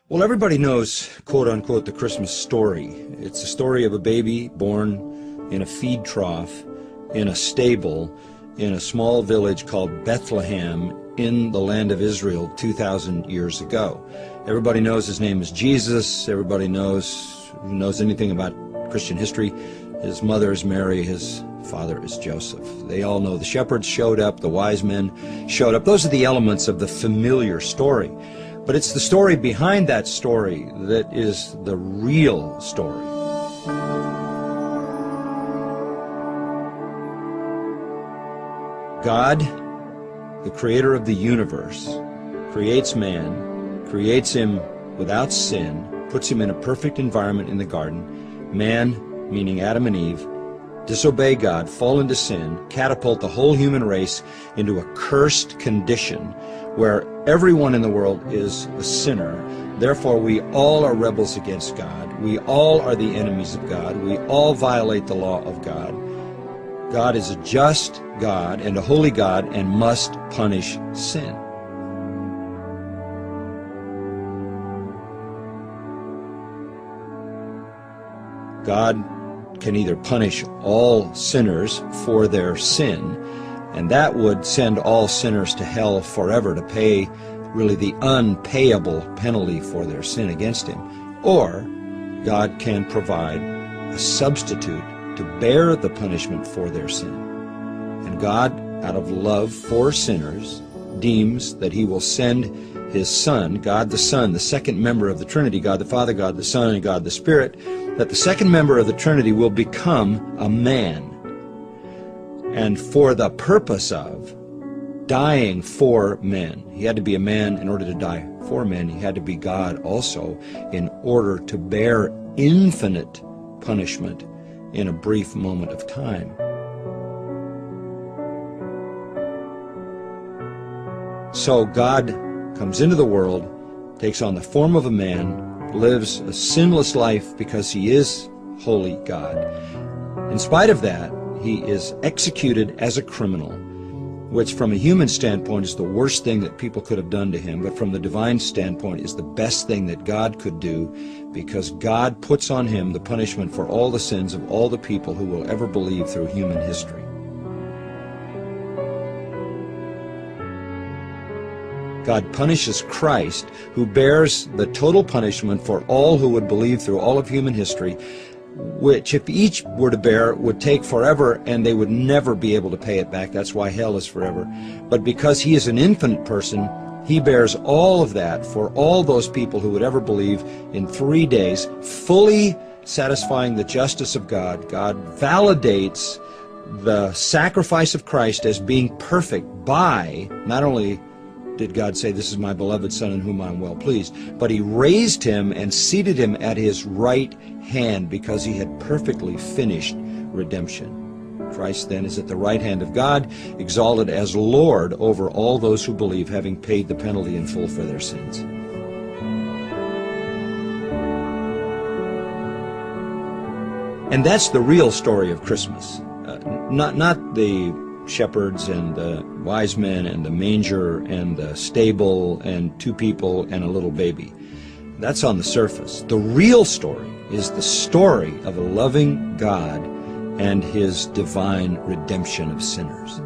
Well, everybody knows, quote-unquote, the Christmas story. It's a story of a baby born in a feed trough, in a stable, in a small village called Bethlehem in the land of Israel 2,000 years ago. Everybody knows his name is Jesus. Everybody knows, who knows anything about Christian history, his mother is Mary, his father is Joseph. They all know the shepherds showed up, the wise men showed up. Those are the elements of the familiar story. But it's the story behind that story that is the real story. God, the creator of the universe, creates man, creates him without sin, puts him in a perfect environment in the garden. Man, meaning Adam and Eve, disobey God, fall into sin, catapult the whole human race into a cursed condition where everyone in the world is a sinner. Therefore, we all are rebels against God. We all are the enemies of God. We all violate the law of God. God is a just God and a holy God and must punish sin. God can either punish all sinners for their sin, and that would send all sinners to hell forever to pay really the unpayable penalty for their sin against him. Or God can provide a substitute to bear the punishment for their sin. And God, out of love for sinners, deems that he will send his Son, God the Son, the second member of the Trinity, God the Father, God the Son, and God the Spirit, that the second member of the Trinity will become a man. And for the purpose of dying for men. He had to be a man in order to die for men. He had to be God also in order to bear infinite punishment in a brief moment of time. So God comes into the world, takes on the form of a man, lives a sinless life because he is holy God. In spite of that, he is executed as a criminal, which from a human standpoint is the worst thing that people could have done to him, but from the divine standpoint is the best thing that God could do, because God puts on him the punishment for all the sins of all the people who will ever believe through human history. God punishes Christ, who bears the total punishment for all who would believe through all of human history, which if each were to bear would take forever and they would never be able to pay it back. That's why hell is forever. But because he is an infinite person, he bears all of that for all those people who would ever believe in 3 days, fully satisfying the justice of God. God validates the sacrifice of Christ as being perfect by, not only did God say, "This is my beloved Son in whom I am well pleased," but he raised him and seated him at his right hand because he had perfectly finished redemption. Christ then is at the right hand of God, exalted as Lord over all those who believe, having paid the penalty in full for their sins. And that's the real story of Christmas. Not the shepherds and the wise men and the manger and the stable and 2 people and a little baby. That's on the surface. The real story is the story of a loving God and his divine redemption of sinners.